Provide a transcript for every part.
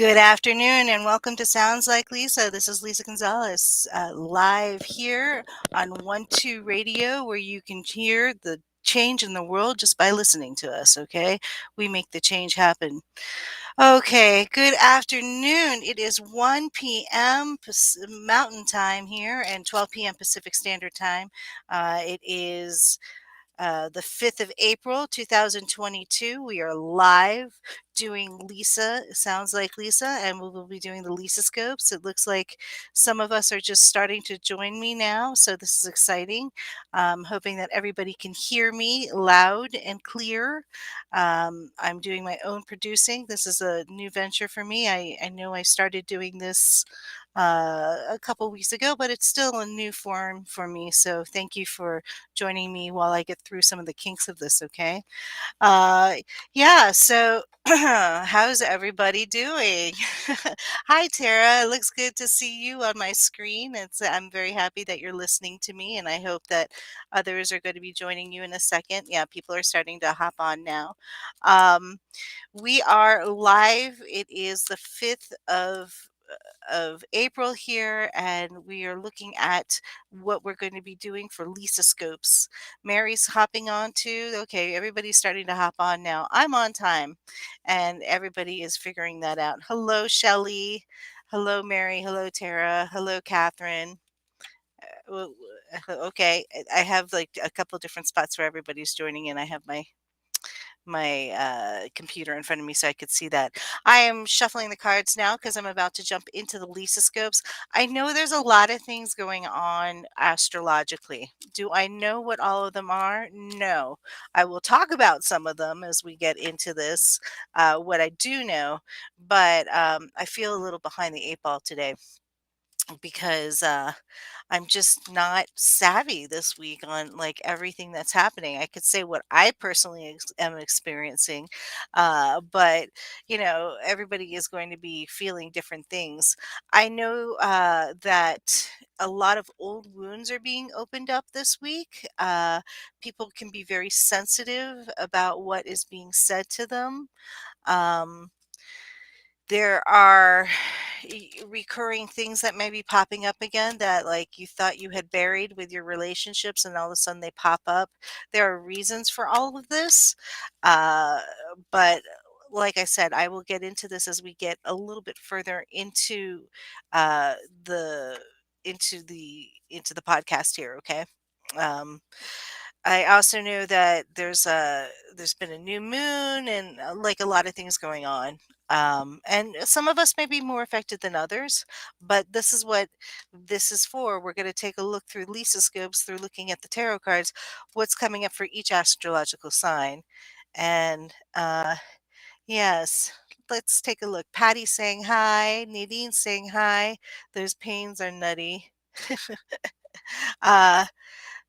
Good afternoon and welcome to Sounds Like Lisa. This is Lisa Gonzalez, live here on 1-2 Radio, where you can hear the change in the world just by listening to us, okay? We make the change happen. Okay, good afternoon. It is 1 p.m. Mountain Time here and 12 p.m. Pacific Standard Time. It is the 5th of April, 2022. We are live doing Lisa, Sounds Like Lisa, and we will be doing the Lisa Scopes. It looks like some of us are just starting to join me now, so this is exciting. Hoping that everybody can hear me loud and clear. I'm doing my own producing. This is a new venture for me. I know I started doing this a couple weeks ago, but it's still a new form for me. So thank you for joining me while I get through some of the kinks of this, okay? Uh, yeah, so how's everybody doing? Hi, Tara. It looks good to see you on my screen. I'm very happy that you're listening to me, and I hope that others are going to be joining you in a second. Yeah, people are starting to hop on now. Um, we are live. It is the 5th of April here, and we are looking at what we're going to be doing for Lisa Scopes. Mary's hopping on too. Okay, everybody's starting to hop on now. I'm on time, and everybody is figuring that out. Hello, Shelley. Hello, Mary. Hello, Tara. Hello, Catherine. Okay, I have like a couple different spots where everybody's joining in. I have my computer in front of me so I could see that. I am shuffling the cards now because I'm about to jump into the Lisa scopes. I know there's a lot of things going on astrologically. Do I know what all of them are? No. I will talk about some of them as we get into this, what I do know, but I feel a little behind the eight ball today because I'm just not savvy this week on like everything that's happening. I could say what I personally am experiencing, but everybody is going to be feeling different things. I know that a lot of old wounds are being opened up this week. People can be very sensitive about what is being said to them. Um, there are recurring things that may be popping up again that like you thought you had buried with your relationships and all of a sudden they pop up. There are reasons for all of this. Uh, but like I said, I will get into this as we get a little bit further uh, the into the podcast here, okay? Um, I also know that there's been a new moon and like a lot of things going on. And some of us may be more affected than others, but this is what this is for. We're going to take a look through Lisa scopes, through looking at the tarot cards, what's coming up for each astrological sign. And yes, let's take a look. Patty saying hi, Nadine saying hi. Those pains are nutty. uh,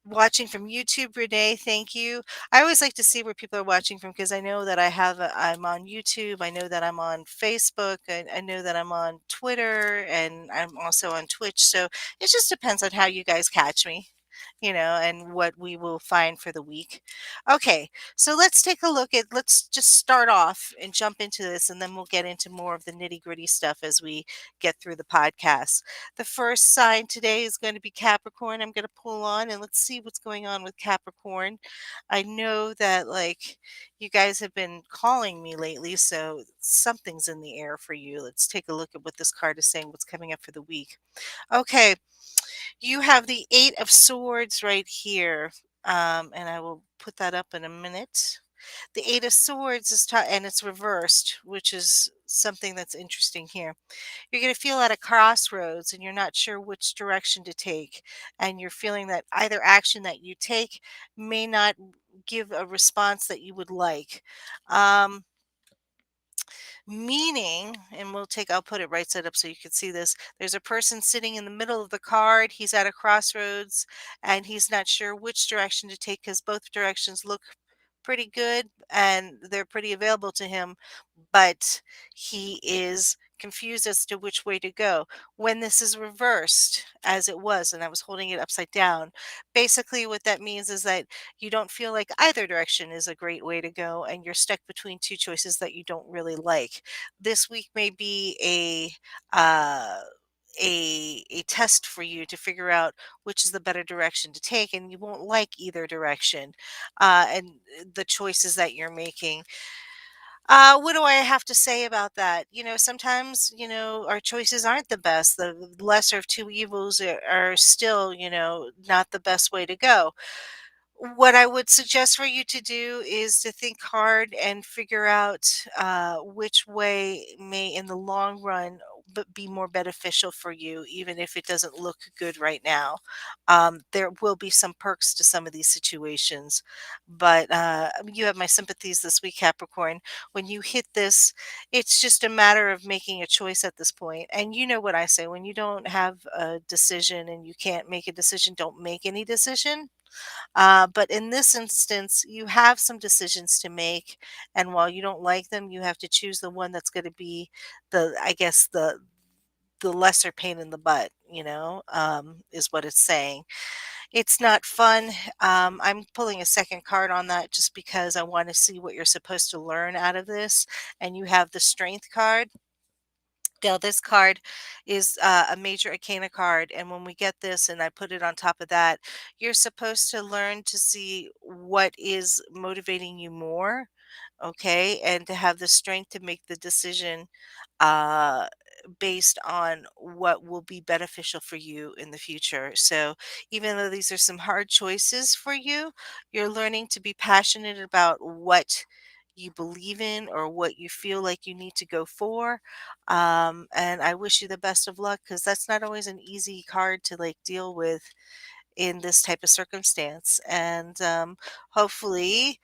Watching from YouTube, Renee, thank you. I always like to see where people are watching from because I know that I'm on YouTube. I know that I'm on Facebook. I know that I'm on Twitter and I'm also on Twitch. So it just depends on how you guys catch me, and what we will find for the week. Okay, so let's just start off and jump into this, and then we'll get into more of the nitty gritty stuff as we get through the podcast. The first sign today is going to be Capricorn. I'm going to pull on and let's see what's going on with Capricorn. I know that like you guys have been calling me lately, so something's in the air for you. Let's take a look at what this card is saying, what's coming up for the week. Okay, you have the Eight of Swords right here. And I will put that up in a minute. The Eight of Swords and it's reversed, which is something that's interesting here. You're going to feel at a crossroads and you're not sure which direction to take. And you're feeling that either action that you take may not give a response that you would like. Um, Meaning, and I'll put it right side up so you can see this. There's a person sitting in the middle of the card. He's at a crossroads and he's not sure which direction to take because both directions look pretty good and they're pretty available to him, but he is confused as to which way to go. When this is reversed, as it was, and I was holding it upside down, basically what that means is that you don't feel like either direction is a great way to go, and you're stuck between two choices that you don't really like. This week may be a test for you to figure out which is the better direction to take, and you won't like either direction, and the choices that you're making. What do I have to say about that? Sometimes, our choices aren't the best. The lesser of two evils are still, not the best way to go. What I would suggest for you to do is to think hard and figure out which way may, in the long run, but be more beneficial for you, even if it doesn't look good right now. There will be some perks to some of these situations, but you have my sympathies this week, Capricorn. When you hit this, it's just a matter of making a choice at this point. And you know what I say: when you don't have a decision and you can't make a decision, don't make any decision. But in this instance, you have some decisions to make, and while you don't like them, you have to choose the one that's going to be I guess, the lesser pain in the butt. Is what it's saying. It's not fun. I'm pulling a second card on that just because I want to see what you're supposed to learn out of this. And you have the Strength card. Now, this card is a major arcana card, and when we get this and I put it on top of that, you're supposed to learn to see what is motivating you more, okay, and to have the strength to make the decision uh, based on what will be beneficial for you in the future. So, even though these are some hard choices for you, you're learning to be passionate about what you believe in or what you feel like you need to go for. And I wish you the best of luck, because that's not always an easy card to like deal with in this type of circumstance. And hopefully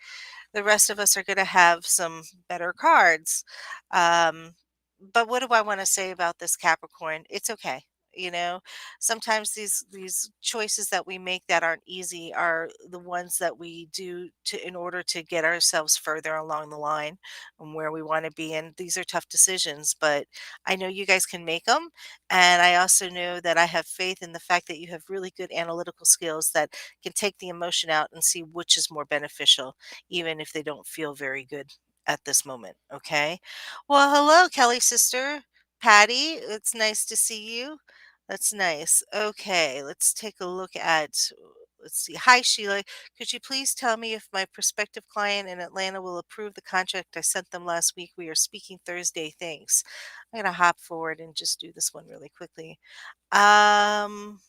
the rest of us are going to have some better cards. Um, but what do I want to say about this, Capricorn? It's okay. You know, Sometimes these choices that we make that aren't easy are the ones that we do to in order to get ourselves further along the line and where we want to be. And these are tough decisions, but I know you guys can make them. And I also know that I have faith in the fact that you have really good analytical skills that can take the emotion out and see which is more beneficial, even if they don't feel very good at this moment. Okay. Well, hello, Kelly sister. Patty, it's nice to see you. That's nice. Okay, let's take a look at. Let's see. Hi, Sheila. Could you please tell me if my prospective client in Atlanta will approve the contract I sent them last week? We are speaking Thursday. Thanks. I'm going to hop forward and just do this one really quickly. Um,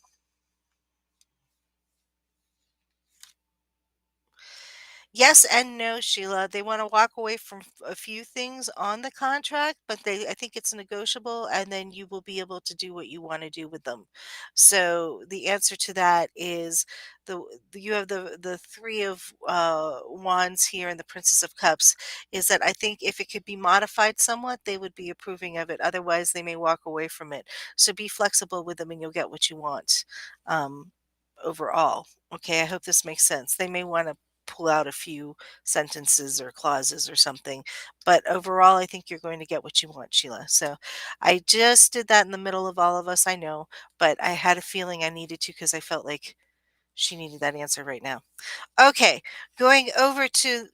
Yes and no, Sheila. They want to walk away from a few things on the contract, but I think it's negotiable, and then you will be able to do what you want to do with them. So the answer to that is you have the three of wands here and the Princess of Cups. Is that I think if it could be modified somewhat, they would be approving of it. Otherwise, they may walk away from it. So be flexible with them, and you'll get what you want. Um, Overall. Okay, I hope this makes sense. They may want to pull out a few sentences or clauses or something. But overall, I think you're going to get what you want, Sheila. So I just did that in the middle of all of us, I know, but I had a feeling I needed to because I felt like she needed that answer right now. Okay, going over to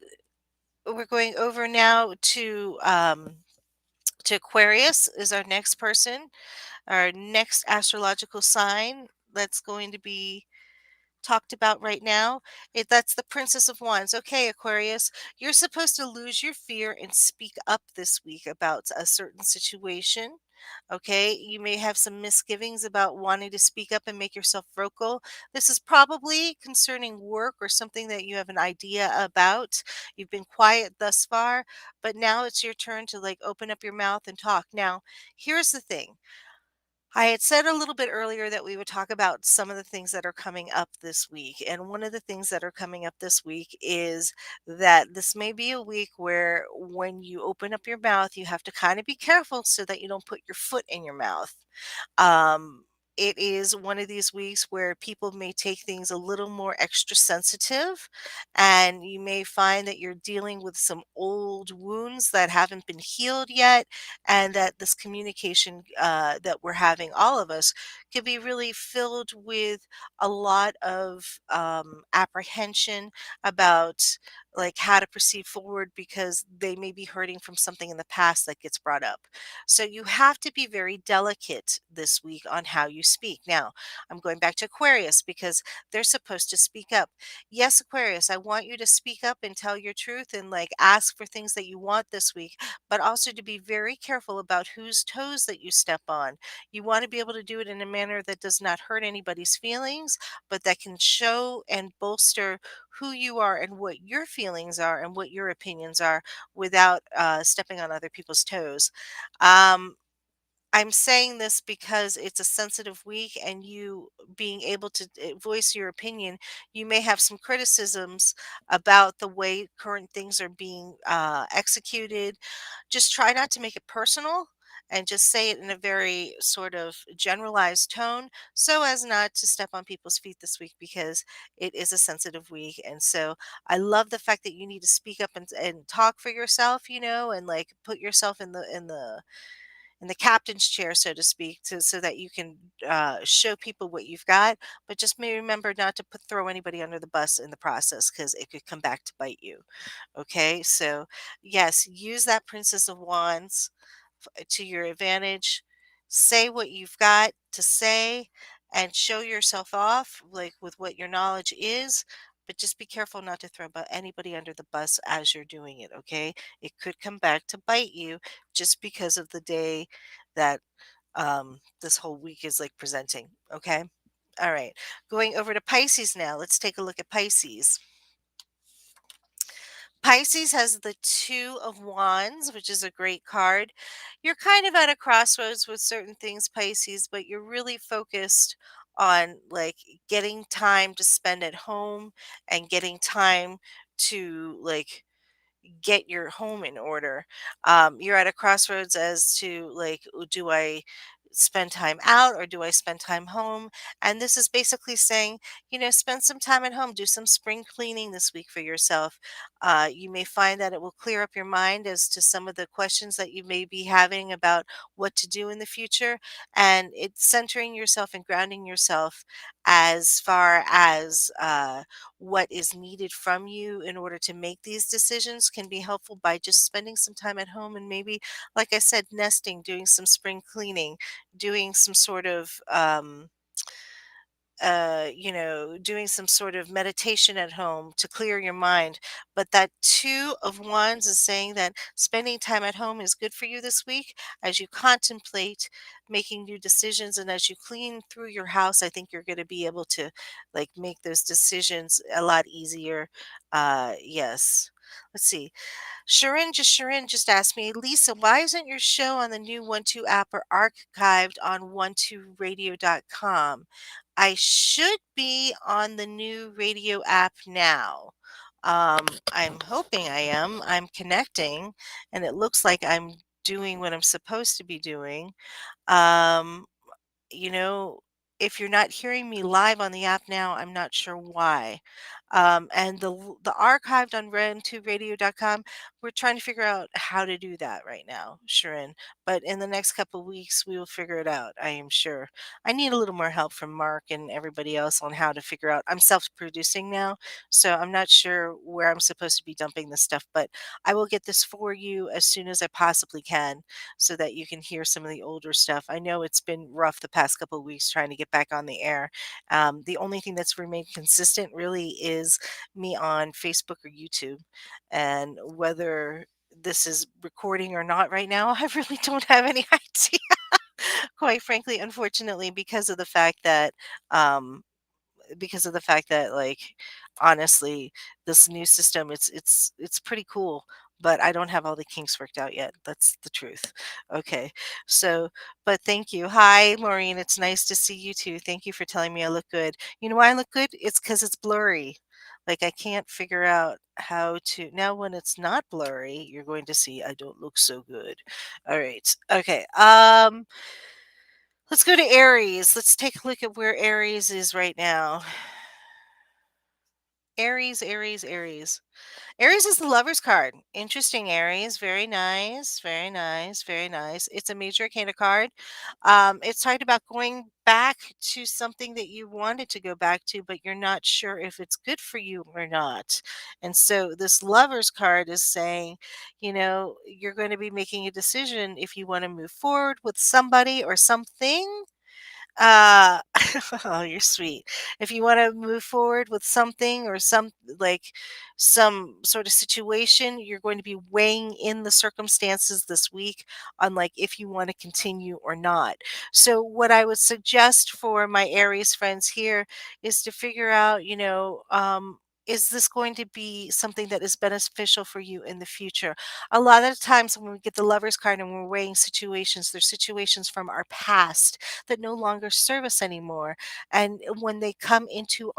we're going over now to Aquarius is our next person, our next astrological sign that's going to be talked about right now. That's the Princess of Wands. Okay, Aquarius, you're supposed to lose your fear and speak up this week about a certain situation. Okay, you may have some misgivings about wanting to speak up and make yourself vocal. This is probably concerning work or something that you have an idea about. You've been quiet thus far, but now it's your turn to like open up your mouth and talk. Now, here's the thing. I had said a little bit earlier that we would talk about some of the things that are coming up this week. And one of the things that are coming up this week is that this may be a week where when you open up your mouth, you have to kind of be careful so that you don't put your foot in your mouth. Um, it is one of these weeks where people may take things a little more extra sensitive, and you may find that you're dealing with some old wounds that haven't been healed yet, and that this communication that we're having, all of us, can be really filled with a lot of apprehension about like how to proceed forward because they may be hurting from something in the past that gets brought up. So you have to be very delicate this week on how you speak. Now, I'm going back to Aquarius because they're supposed to speak up. Yes, Aquarius, I want you to speak up and tell your truth and like ask for things that you want this week, but also to be very careful about whose toes that you step on. You want to be able to do it in a manner that does not hurt anybody's feelings, but that can show and bolster who you are and what your feelings are and what your opinions are without stepping on other people's toes. Um, I'm saying this because it's a sensitive week, and you being able to voice your opinion, you may have some criticisms about the way current things are being executed. Just try not to make it personal and just say it in a very sort of generalized tone so as not to step on people's feet this week because it is a sensitive week. And so I love the fact that you need to speak up and talk for yourself, and like put yourself in the captain's chair, so to speak, so that you can show people what you've got. But just may remember not to throw anybody under the bus in the process because it could come back to bite you. Okay, so yes, use that Princess of Wands to your advantage. Say what you've got to say and show yourself off, like with what your knowledge is. But just be careful not to throw anybody under the bus as you're doing it, okay? It could come back to bite you just because of the day that this whole week is like presenting, okay? All right, going over to Pisces now. Let's take a look at Pisces. Pisces has the Two of Wands, which is a great card. You're kind of at a crossroads with certain things, Pisces, but you're really focused on like getting time to spend at home and getting time to like get your home in order. You're at a crossroads as to like, do I spend time out or do I spend time home? And this is basically saying, spend some time at home, do some spring cleaning this week for yourself. You may find that it will clear up your mind as to some of the questions that you may be having about what to do in the future. And it's centering yourself and grounding yourself as far as what is needed from you in order to make these decisions can be helpful by just spending some time at home and maybe, like I said, nesting, doing some spring cleaning, doing some sort of doing some sort of meditation at home to clear your mind. But that Two of Wands is saying that spending time at home is good for you this week as you contemplate making new decisions and as you clean through your house. I think you're going to be able to like make those decisions a lot easier. Yes. Let's see. Sharon just asked me, Lisa, why isn't your show on the new 1-2 app or archived on 12radio.com? I should be on the new radio app now. I'm hoping I am. I'm connecting, and it looks like I'm doing what I'm supposed to be doing. Um, you know, if you're not hearing me live on the app now, I'm not sure why. And the archived on rent2radio.com, we're trying to figure out how to do that right now, Sharon. But in the next couple of weeks, we will figure it out, I am sure. I need a little more help from Mark and everybody else on how to figure out. I'm self-producing now, so I'm not sure where I'm supposed to be dumping this stuff, but I will get this for you as soon as I possibly can so that you can hear some of the older stuff. I know it's been rough the past couple of weeks trying to get back on the air. The only thing that's remained consistent really is me on Facebook or YouTube. And whether this is recording or not right now, I really don't have any idea, quite frankly, unfortunately, um, like honestly this new system it's pretty cool, but I don't have all the kinks worked out yet. That's the truth. Okay, so but thank you. Hi Maureen, it's nice to see you too. Thank you for telling me I look good. You know why I look good? It's because it's blurry. Like I can't figure out how to now. When it's not blurry, you're going to see I don't look so good. All right, okay. Let's go to Aries. Let's take a look at where Aries is right now. Aries, Aries, Aries. Aries is the Lover's card. Interesting, Aries. Very nice, very nice, very nice. It's a major arcana card. It's talking about going back to something that you wanted to go back to, but you're not sure if it's good for you or not. And so this Lover's card is saying, you're going to be making a decision if you want to move forward with somebody or something. Uh, oh, you're sweet. If you want to move forward with something or some sort of situation, you're going to be weighing in the circumstances this week on like if you want to continue or not. So what I would suggest for my Aries friends here is to figure out, is this going to be something that is beneficial for you in the future? A lot of times when we get the Lover's card and we're weighing situations, there's situations from our past that no longer serve us anymore. And when they come into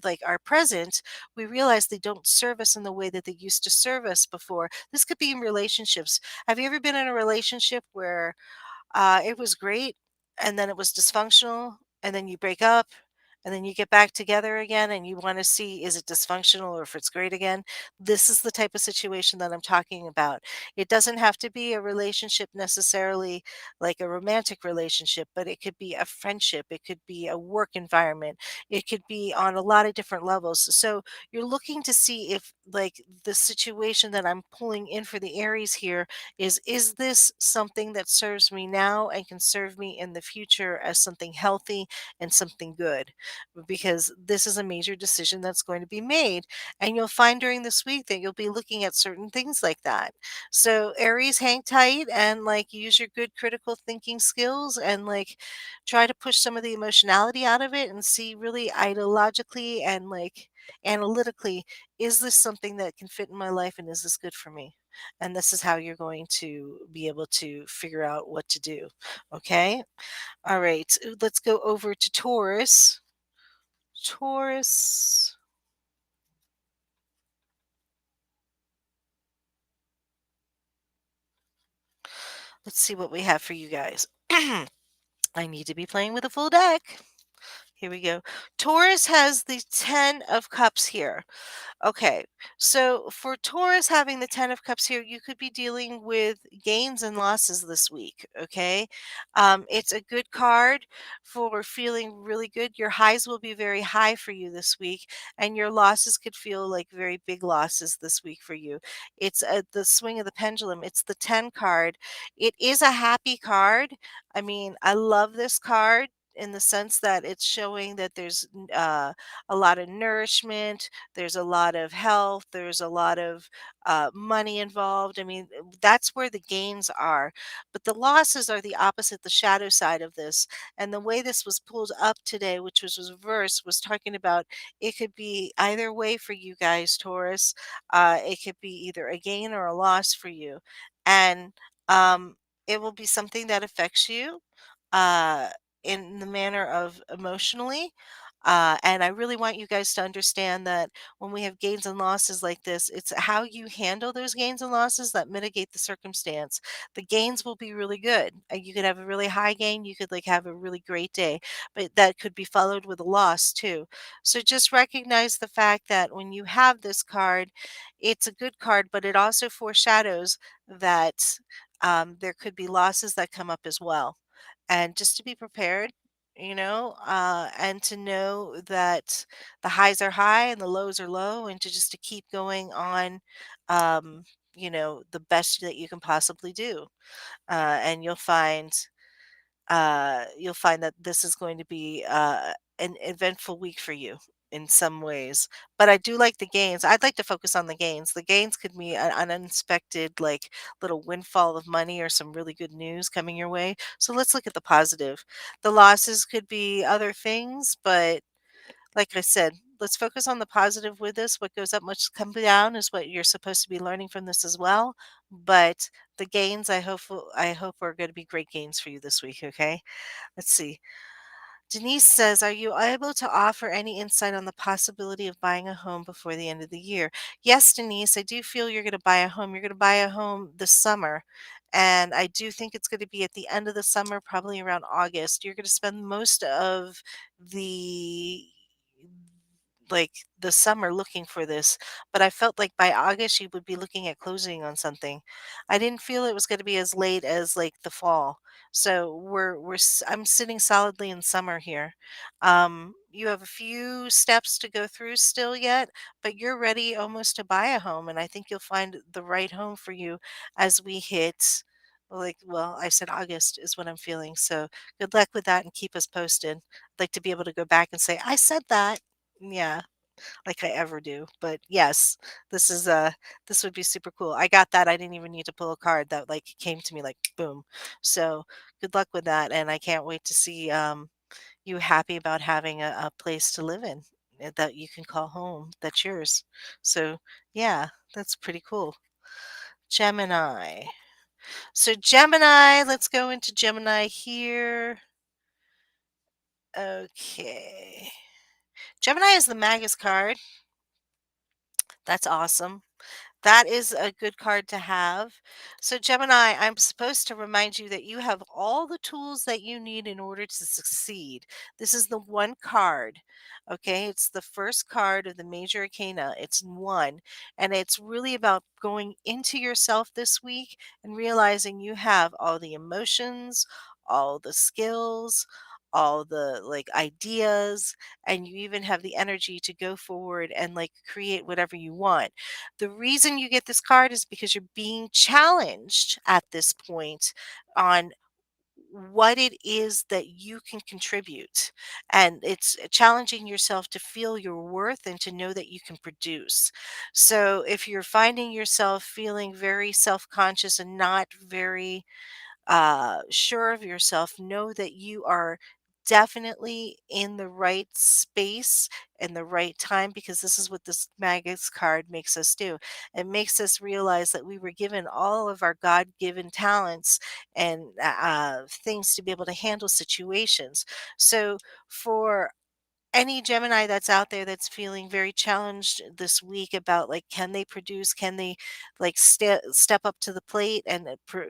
like our present, we realize they don't serve us in the way that they used to serve us before. This could be in relationships. Have you ever been in a relationship where it was great, and then it was dysfunctional, and then you break up, and then you get back together again, and you want to see is it dysfunctional or if it's great again? This is the type of situation that I'm talking about. It doesn't have to be a relationship necessarily like a romantic relationship, but it could be a friendship, it could be a work environment, it could be on a lot of different levels. So you're looking to see if like the situation that I'm pulling in for the Aries here is this something that serves me now and can serve me in the future as something healthy and something good? Because this is a major decision that's going to be made. And you'll find during this week that you'll be looking at certain things like that. So, Aries, hang tight and like use your good critical thinking skills and like try to push some of the emotionality out of it and see really ideologically and like analytically, is this something that can fit in my life and is this good for me? And this is how you're going to be able to figure out what to do. Okay. All right. Let's go over to Taurus. Taurus. Let's see what we have for you guys. I need to be playing with a full deck. Here we go. Taurus has the 10 of Cups here. Okay, so for Taurus having the 10 of Cups here, you could be dealing with gains and losses this week. Okay, it's a good card for feeling really good. Your highs will be very high for you this week, and your losses could feel like very big losses this week for you. It's the swing of the pendulum, it's the 10 card. It is a happy card. I mean, I love this card in the sense that it's showing that there's a lot of nourishment, there's a lot of health, there's a lot of money involved. I mean, that's where the gains are. But the losses are the opposite, the shadow side of this. And the way this was pulled up today, which was reverse, was talking about it could be either way for you guys, Taurus. It could be either a gain or a loss for you. And it will be something that affects you uh, in the manner of emotionally. And I really want you guys to understand that when we have gains and losses like this, it's how you handle those gains and losses that mitigate the circumstance. The gains will be really good. You could have a really high gain, you could like have a really great day, but that could be followed with a loss too. So just recognize the fact that when you have this card, it's a good card, but it also foreshadows that there could be losses that come up as well. And just to be prepared, and to know that the highs are high and the lows are low, and to just to keep going on, um, the best that you can possibly do. And you'll find that this is going to be an eventful week for you in some ways. But I do like the gains. I'd like to focus on the gains. The gains could be an unexpected, like little windfall of money or some really good news coming your way. So let's look at the positive. The losses could be other things, but like I said, let's focus on the positive with this. What goes up must come down is what you're supposed to be learning from this as well. But the gains, I hope are going to be great gains for you this week. Okay, let's see. Denise says, "Are you able to offer any insight on the possibility of buying a home before the end of the year?" Yes, Denise, I do feel you're going to buy a home. You're going to buy a home this summer. And I do think it's going to be at the end of the summer, probably around August. You're going to spend most of the like the summer looking for this, but I felt like by August you would be looking at closing on something. I didn't feel it was going to be as late as like the fall. So I'm sitting solidly in summer here. You have a few steps to go through still yet, but you're ready almost to buy a home, and I think you'll find the right home for you as we hit well, I said August is what I'm feeling. So good luck with that and keep us posted. I'd like to be able to go back and say, I said that. Yeah, like I ever do. But yes, this is this would be super cool. I got that. I didn't even need to pull a card. That like came to me like boom. So good luck with that. And I can't wait to see you happy about having a place to live in that you can call home. That's yours. So yeah, that's pretty cool. Gemini. So Gemini, let's go into Gemini here. Okay. Gemini is the Magus card. That's awesome. That is a good card to have. So, Gemini, I'm supposed to remind you that you have all the tools that you need in order to succeed. This is the one card. Okay. It's the first card of the major arcana. It's one. And it's really about going into yourself this week and realizing you have all the emotions, all the skills, all the like ideas, and you even have the energy to go forward and like create whatever you want. The reason you get this card is because you're being challenged at this point on what it is that you can contribute. And it's challenging yourself to feel your worth and to know that you can produce. So if you're finding yourself feeling very self conscious and not very sure of yourself, know that you are definitely in the right space and the right time, because this is what this Magus card makes us do. It makes us realize that we were given all of our God given talents and things to be able to handle situations. So, for any Gemini that's out there that's feeling very challenged this week about like can they produce, can they like step up to the plate and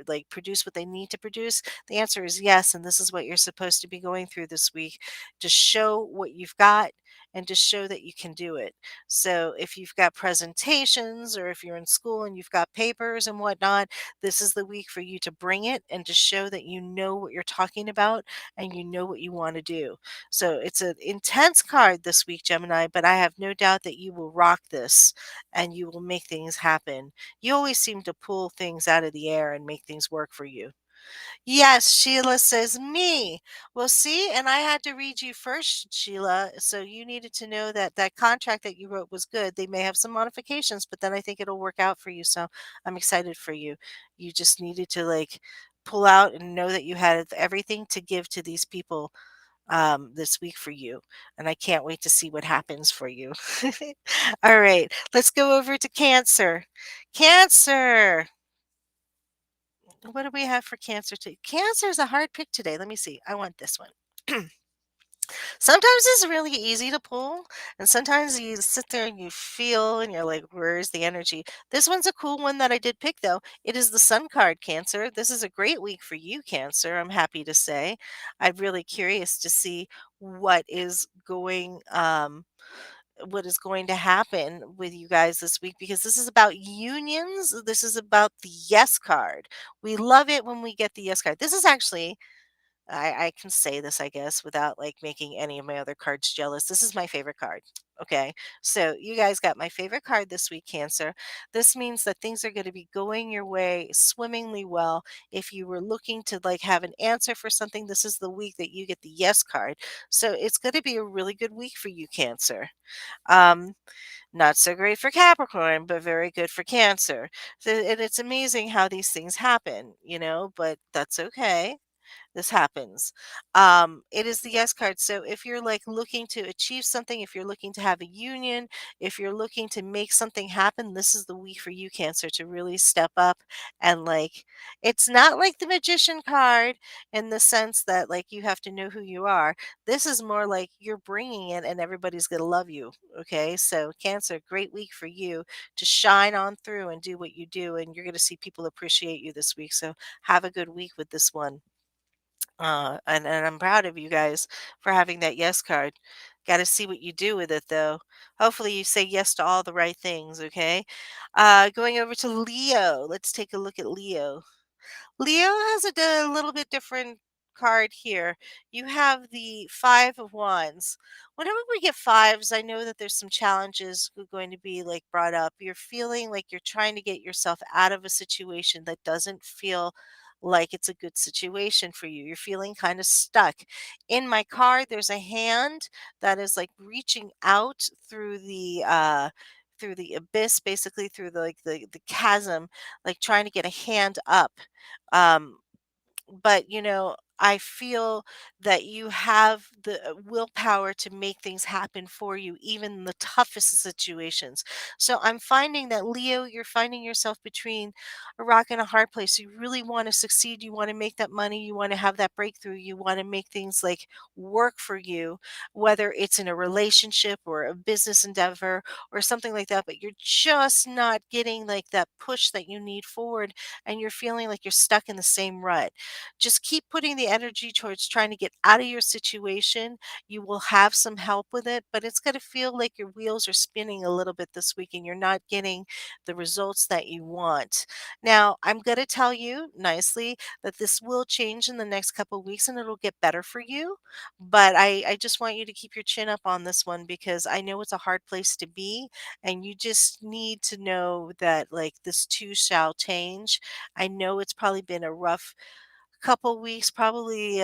like produce what they need to produce, the answer is yes, and this is what you're supposed to be going through this week, to show what you've got and to show that you can do it. So if you've got presentations or if you're in school and you've got papers and whatnot, this is the week for you to bring it and to show that you know what you're talking about and you know what you want to do. So it's an intense card this week, Gemini, but I have no doubt that you will rock this and you will make things happen. You always seem to pull things out of the air and make things work for you. Yes, Sheila says me. Well, see, and I had to read you first, Sheila. So you needed to know that that contract that you wrote was good. They may have some modifications, but then I think it'll work out for you. So I'm excited for you. You just needed to like pull out and know that you had everything to give to these people this week for you. And I can't wait to see what happens for you. All right, let's go over to Cancer. Cancer. What do we have for Cancer today? Cancer is a hard pick today. Let me see. I want this one. Sometimes it's really easy to pull, and sometimes you sit there and you feel, and you're like, where's the energy? This one's a cool one that I did pick, though. It is the Sun card, Cancer. This is a great week for you, Cancer, I'm happy to say. I'm really curious to see what is going to happen with you guys this week, because this is about unions. This is about the yes card. We love it when we get the yes card. This is actually, I can say this, I guess, without like making any of my other cards jealous. This is my favorite card. Okay. So you guys got my favorite card this week, Cancer. This means that things are going to be going your way swimmingly well. If you were looking to like have an answer for something, this is the week that you get the yes card. So it's going to be a really good week for you, Cancer. Um, Not so great for Capricorn, but very good for Cancer. So, and it's amazing how these things happen, but that's okay. this happens. It is the yes card. So if you're like looking to achieve something, if you're looking to have a union, if you're looking to make something happen, this is the week for you, Cancer, to really step up and like, it's not like the magician card in the sense that like you have to know who you are. This is more like you're bringing it and everybody's going to love you. Okay. So, Cancer, great week for you to shine on through and do what you do. And you're going to see people appreciate you this week. So, have a good week with this one. And I'm proud of you guys for having that yes card. Got to see what you do with it though. Hopefully you say yes to all the right things, okay? Going over to Leo. Let's take a look at Leo. Leo has a little bit different card here. You have the Five of Wands. Whenever we get fives, I know that there's some challenges going to be like brought up. You're feeling like you're trying to get yourself out of a situation that doesn't feel like it's a good situation for you. You're feeling kind of stuck. In my card, there's a hand that is like reaching out through the abyss, basically through the chasm, like trying to get a hand up. um, but I feel that you have the willpower to make things happen for you, even in the toughest of situations. So I'm finding that, Leo, you're finding yourself between a rock and a hard place. You really want to succeed, you want to make that money, you want to have that breakthrough, you want to make things like work for you, whether it's in a relationship or a business endeavor or something like that, but you're just not getting like that push that you need forward, and you're feeling like you're stuck in the same rut. Just keep putting the energy towards trying to get out of your situation. You will have some help with it, but it's going to feel like your wheels are spinning a little bit this week and you're not getting the results that you want. Now, I'm going to tell you nicely that this will change in the next couple of weeks and it'll get better for you. But I just want you to keep your chin up on this one, because I know it's a hard place to be, and you just need to know that like this too shall change. I know it's probably been a rough couple weeks, probably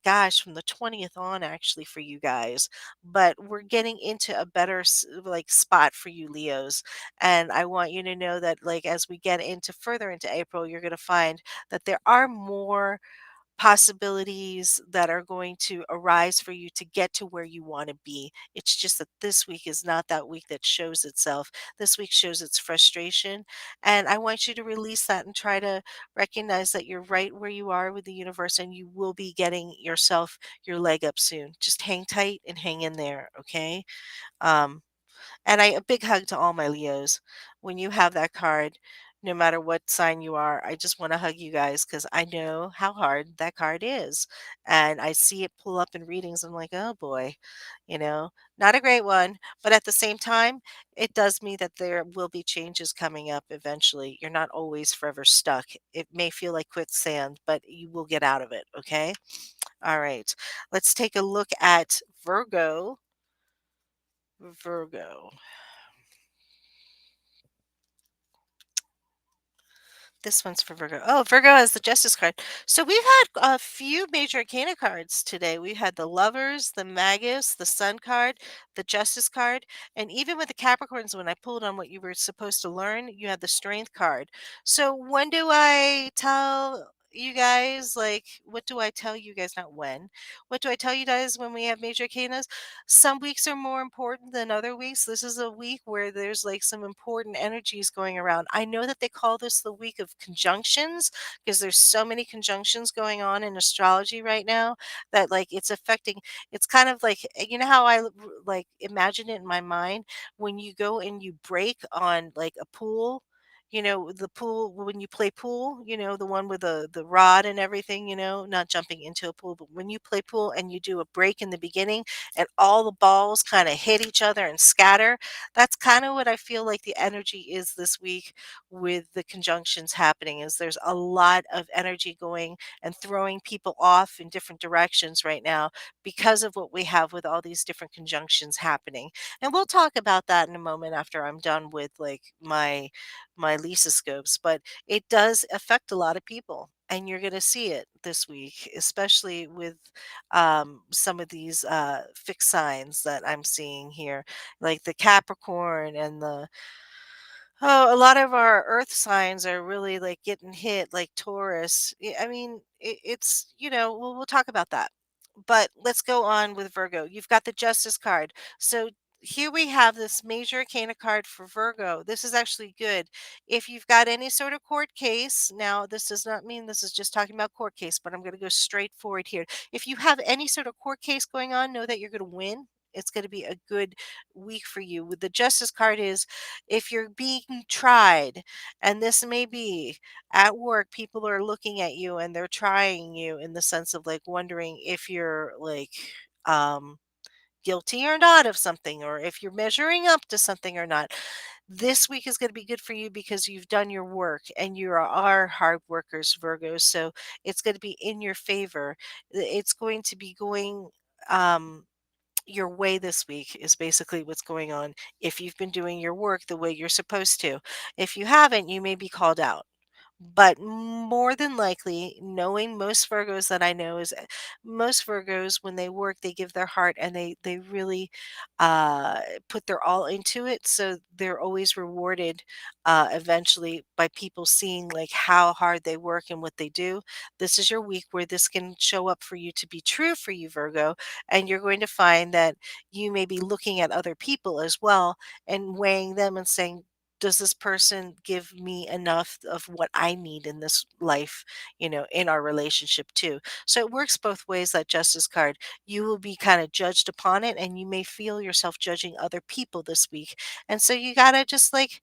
gosh, from the 20th on actually for you guys, but we're getting into a better like spot for you, Leos. And I want you to know that like as we get into further into April, you're going to find that there are more possibilities that are going to arise for you to get to where you want to be. It's just that this week is not that week that shows itself. This week shows its frustration. And I want you to release that and try to recognize that you're right where you are with the universe, and you will be getting yourself your leg up soon. Just hang tight and hang in there, okay? Um, and a big hug to all my Leos. When you have that card, no matter what sign you are, I just want to hug you guys because I know how hard that card is. And I see it pull up in readings. I'm like, oh boy, you know, not a great one. But at the same time, it does mean that there will be changes coming up eventually. You're not always forever stuck. It may feel like quicksand, but you will get out of it. Okay. All right. Let's take a look at Virgo. Virgo. This one's for Virgo. Oh, Virgo has the Justice card. So we've had a few major arcana cards today. We had the Lovers, the Magus, the Sun card, the Justice card, and even with the Capricorns, when I pulled on what you were supposed to learn, you had the Strength card. So when do I tell you guys, like, what do I tell you guys? Not when. What do I tell you guys when we have major arcanas? Some weeks are more important than other weeks. This is a week where there's like some important energies going around. I know that they call this the week of conjunctions because there's so many conjunctions going on in astrology right now that like it's affecting, it's kind of like you know how like imagine it in my mind when you go and you break on like a pool. The pool when you play pool, the one with the rod and everything, not jumping into a pool, but when you play pool and you do a break in the beginning and all the balls kind of hit each other and scatter. That's kind of what I feel like the energy is this week with the conjunctions happening, is there's a lot of energy going and throwing people off in different directions right now because of what we have with all these different conjunctions happening. And we'll talk about that in a moment after I'm done with like my Lisa scopes, but it does affect a lot of people. And you're going to see it this week, especially with some of these fixed signs that I'm seeing here, like the Capricorn and the Oh, a lot of our earth signs are really like getting hit, like Taurus. I mean, it's, we'll talk about that. But let's go on with Virgo. You've got the Justice card. So here we have this major arcana card for Virgo. This is actually good. If you've got any sort of court case, now this does not mean this is just talking about court case, but I'm going to go straight forward here. If you have any sort of court case going on, know that you're going to win. It's going to be a good week for you. With the Justice card is if you're being tried, and this may be at work, people are looking at you and they're trying you in the sense of like wondering if you're like um guilty or not of something, or if you're measuring up to something or not. This week is going to be good for you because you've done your work and you are hard workers, Virgos. So it's going to be in your favor. It's going to be going um your way this week is basically what's going on if you've been doing your work the way you're supposed to. If you haven't, you may be called out. But more than likely, knowing most Virgos that I know is most Virgos when they work, they give their heart and they really uh, put their all into it. So they're always rewarded eventually by people seeing like how hard they work and what they do. This is your week where this can show up for you to be true for you, Virgo, and you're going to find that you may be looking at other people as well and weighing them and saying, does this person give me enough of what I need in this life, in our relationship too? So it works both ways, that justice card. You will be kind of judged upon it, and you may feel yourself judging other people this week. And so you got to just like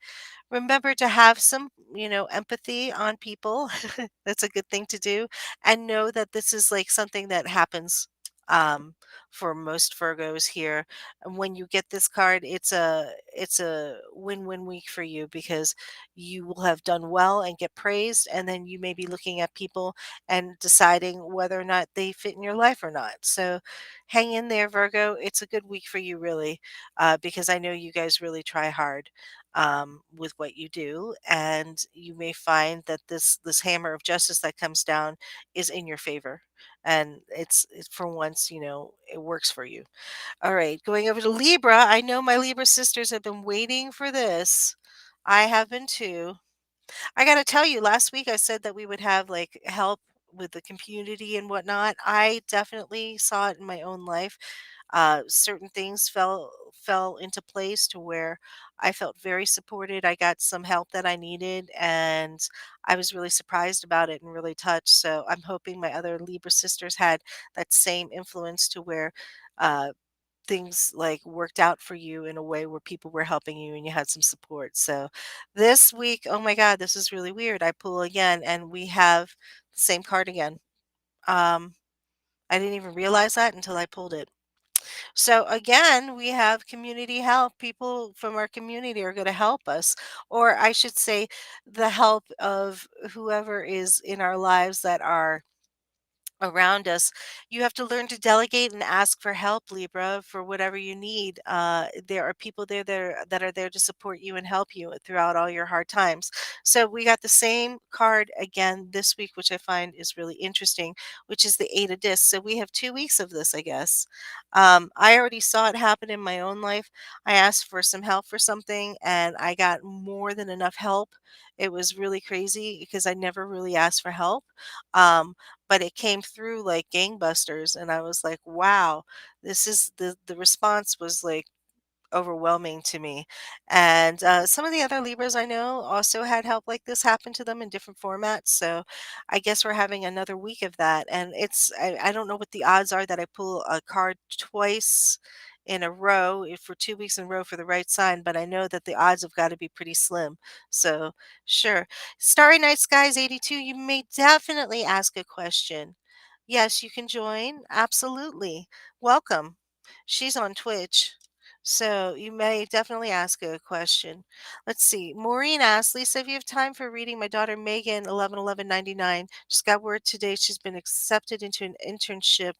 remember to have some, empathy on people. That's a good thing to do. And know that this is like something that happens for most Virgos here. And when you get this card, it's a win-win week for you because you will have done well and get praised, and then you may be looking at people and deciding whether or not they fit in your life or not. So hang in there, Virgo. It's a good week for you, really, because I know you guys really try hard with what you do, and you may find that this hammer of justice that comes down is in your favor, and it's for once, it works for you. All right, going over to Libra. I know my Libra sisters have been waiting for this. I have been too. I gotta tell you, last week I said that we would have like help with the community and whatnot. I definitely saw it in my own life. Certain things fell into place to where I felt very supported. I got some help that I needed, and I was really surprised about it and really touched. So I'm hoping my other Libra sisters had that same influence to where uh, things like worked out for you in a way where people were helping you and you had some support. So this week, oh my God, this is really weird. I pull again and we have the same card again. Um, I didn't even realize that until I pulled it. So again, we have community help. People from our community are going to help us, or I should say, the help of whoever is in our lives that are around us. You have to learn to delegate and ask for help, Libra, for whatever you need. There are people there that are there to support you and help you throughout all your hard times. So we got the same card again this week, which I find is really interesting, which is the Eight of Discs. So we have 2 weeks of this, I guess. I already saw it happen in my own life. I asked for some help for something and I got more than enough help. It was really crazy because I never really asked for help. Um, but it came through like gangbusters, and I was like, wow, this is the response was like overwhelming to me. And some of the other Libras I know also had help like this happen to them in different formats. So I guess we're having another week of that. And I don't know what the odds are that I pull a card twice in a row for 2 weeks in a row for the right sign, but I know that the odds have got to be pretty slim. So sure. Starry Night Skies 82, you may definitely ask a question. Yes, you can join. Absolutely. Welcome. She's on Twitch. So you may definitely ask a question. Let's see. Maureen asks, Lisa, if you have time for reading, my daughter Megan, 111199, just got word today she's been accepted into an internship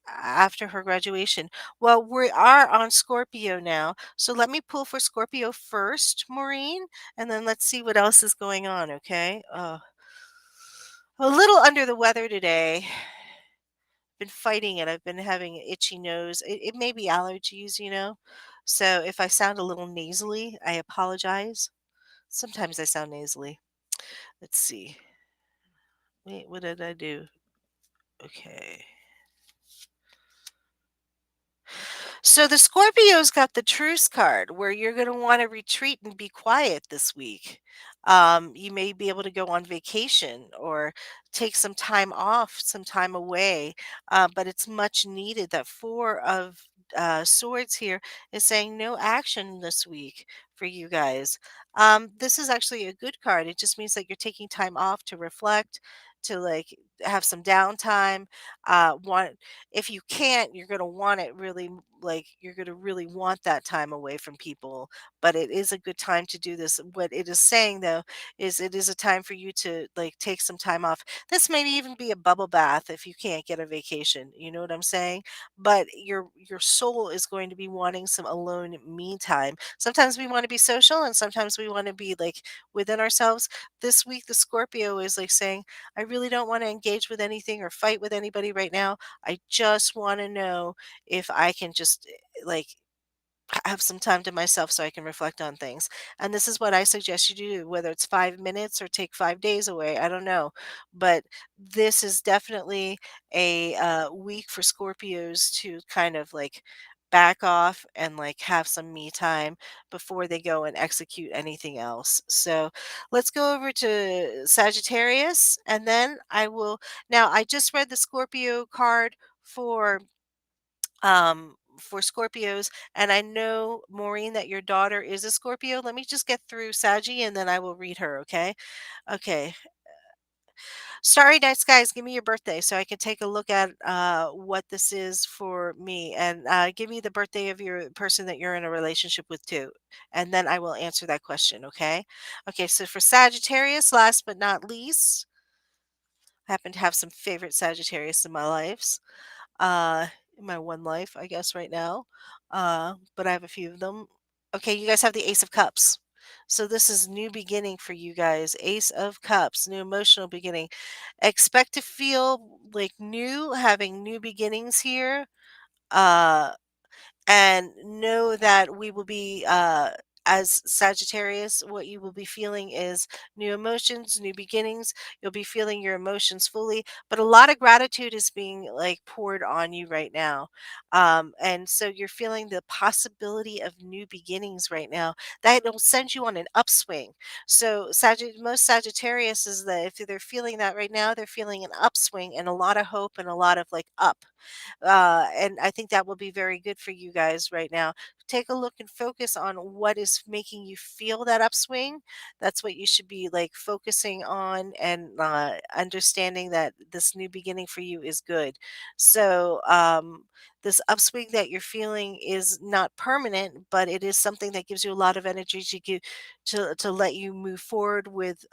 after her graduation. Well, we are on Scorpio now. So let me pull for Scorpio first, Maureen, and then let's see what else is going on, okay? A little under the weather today. Been fighting it. I've been having an itchy nose. It may be allergies. So if I sound a little nasally, I apologize. Sometimes I sound nasally. Let's see. Wait, what did I do? Okay. So the Scorpio's got the truce card where you're going to want to retreat and be quiet this week. You may be able to go on vacation or take some time off, some time away, but it's much needed. That Four of Swords here is saying no action this week for you guys. This is actually a good card. It just means that you're taking time off to reflect, to like have some downtime. Want If you can't, you're going to want it really, like you're going to really want that time away from people, but it is a good time to do this. What it is saying though is it is a time for you to like take some time off. This may even be a bubble bath if you can't get a vacation, you know what I'm saying? But your soul is going to be wanting some alone me time. Sometimes we want to be social and sometimes we want to be like within ourselves. This week the Scorpio is like saying, I really don't want to engage with anything or fight with anybody right now. I just want to know if I can just like have some time to myself so I can reflect on things. And this is what I suggest you do, whether it's 5 minutes or take 5 days away. I don't know. But this is definitely a week for Scorpios to kind of like back off and like have some me time before they go and execute anything else. So let's go over to Sagittarius and then I will. Now, I just read the Scorpio card for Scorpios, and I know, Maureen, that your daughter is a Scorpio. Let me just get through Saggy and then I will read her, okay? Okay. Starry Night Skies, give me your birthday so I can take a look at what this is for me. And give me the birthday of your person that you're in a relationship with, too. And then I will answer that question, okay? Okay, so for Sagittarius, last but not least, I happen to have some favorite Sagittarius in my lives. uh, in my one life, I guess, right now. But I have a few of them. Okay, you guys have the Ace of Cups. So this is new beginning for you guys. Ace of Cups, new emotional beginning. Expect to feel like new, having new beginnings here. Uh, and know that we will be as Sagittarius, what you will be feeling is new emotions, new beginnings. You'll be feeling your emotions fully, but a lot of gratitude is being like poured on you right now. And so you're feeling the possibility of new beginnings right now that will send you on an upswing. So most Sagittarius is that if they're feeling that right now, they're feeling an upswing and a lot of hope and a lot of like up. And I think that will be very good for you guys right now. Take a look and focus on what is making you feel that upswing. That's what you should be like focusing on and understanding that this new beginning for you is good. So, this upswing that you're feeling is not permanent, but it is something that gives you a lot of energy to let you move forward with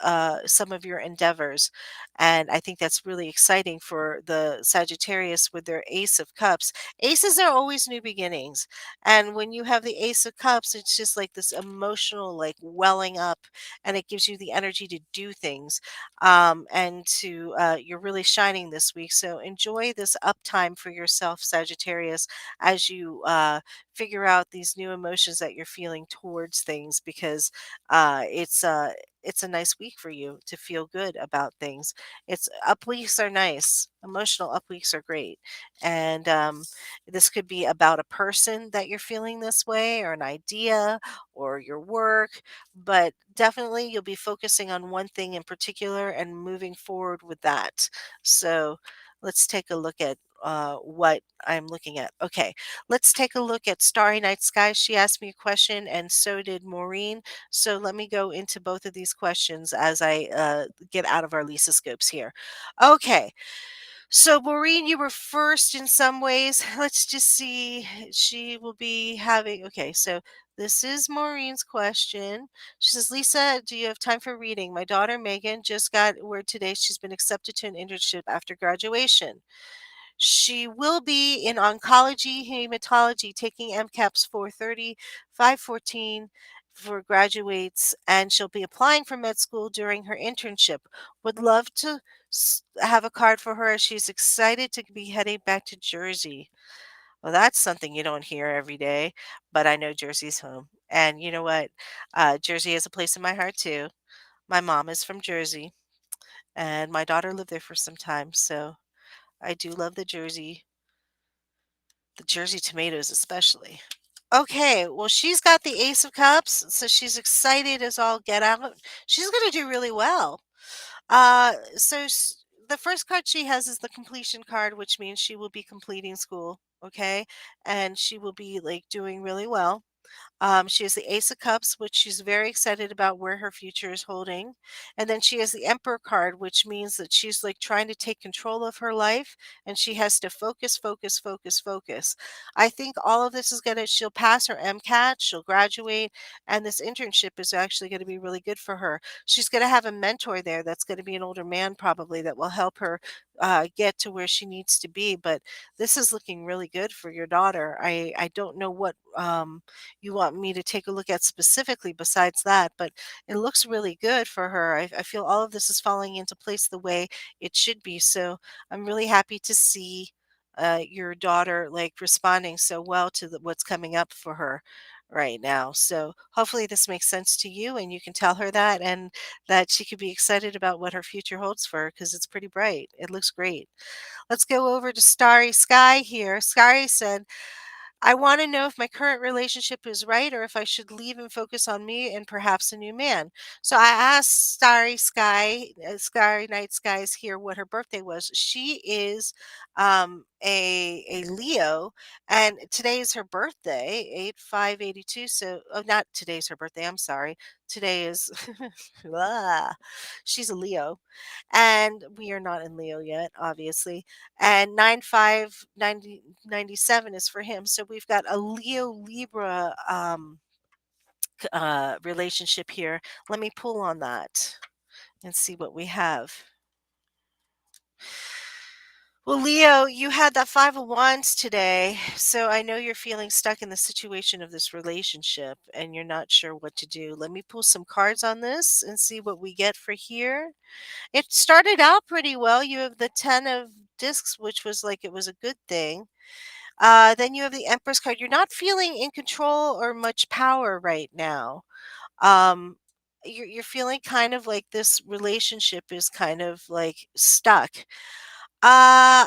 some of your endeavors. And I think that's really exciting for the Sagittarius with their Ace of Cups. Aces are always new beginnings. And when you have the Ace of Cups, it's just like this emotional, like welling up, and it gives you the energy to do things. You're really shining this week. So enjoy this uptime for yourself, Sagittarius, as you figure out these new emotions that you're feeling towards things because it's a nice week for you to feel good about things. It's up weeks are nice. Emotional up weeks are great. And this could be about a person that you're feeling this way, or an idea, or your work. But definitely, you'll be focusing on one thing in particular and moving forward with that. So let's take a look at what I'm looking at. Okay, let's take a look at Starry Night Sky. She asked me a question, and so did Maureen. So let me go into both of these questions as I get out of our Lisa scopes here. Okay, so Maureen, you were first in some ways. Let's just see. She will be having. Okay, so this is Maureen's question. She says, Lisa, do you have time for reading? My daughter Megan just got word today she's been accepted to an internship after graduation. She will be in oncology, hematology, taking MCAPS 430, 514 for graduates, and she'll be applying for med school during her internship. Would love to have a card for her as she's excited to be heading back to Jersey. Well, that's something you don't hear every day, but I know Jersey's home. And you know what? Jersey has a place in my heart too. My mom is from Jersey, and my daughter lived there for some time. So I do love the Jersey tomatoes especially. Okay, well, she's got the Ace of Cups, so she's excited as all get out. She's going to do really well. The first card she has is the completion card, which means she will be completing school. Okay, and she will be like doing really well. She has the Ace of Cups, which she's very excited about where her future is holding. And then she has the Emperor card, which means that she's like trying to take control of her life and she has to focus, focus, focus, focus. I think all of this is going to, she'll pass her MCAT, she'll graduate, and this internship is actually going to be really good for her. She's going to have a mentor there that's going to be an older man, probably, that will help her get to where she needs to be. But this is looking really good for your daughter. I don't know what. You want me to take a look at specifically besides that, but it looks really good for her. I feel all of this is falling into place the way it should be. So I'm really happy to see your daughter like responding so well to what's coming up for her right now. So hopefully this makes sense to you and you can tell her that and that she could be excited about what her future holds for her because it's pretty bright. It looks great. Let's go over to Starry Sky here. Starry said, I want to know if my current relationship is right or if I should leave and focus on me and perhaps a new man. So I asked Starry Night Skies here what her birthday was. She is a Leo, and today is her birthday, 8/5/82. So, oh, not today's her birthday. I'm sorry. Today is, ah, she's a Leo, and we are not in Leo yet, obviously, and 9/5/97 is for him. So we've got a Leo Libra relationship here. Let me pull on that and see what we have. Well, Leo, you had that Five of Wands today, so I know you're feeling stuck in the situation of this relationship and you're not sure what to do. Let me pull some cards on this and see what we get for here. It started out pretty well. You have the 10 of discs, which was like it was a good thing. Then you have the Empress card. You're not feeling in control or much power right now. Um, you're feeling kind of like this relationship is kind of like stuck. Uh,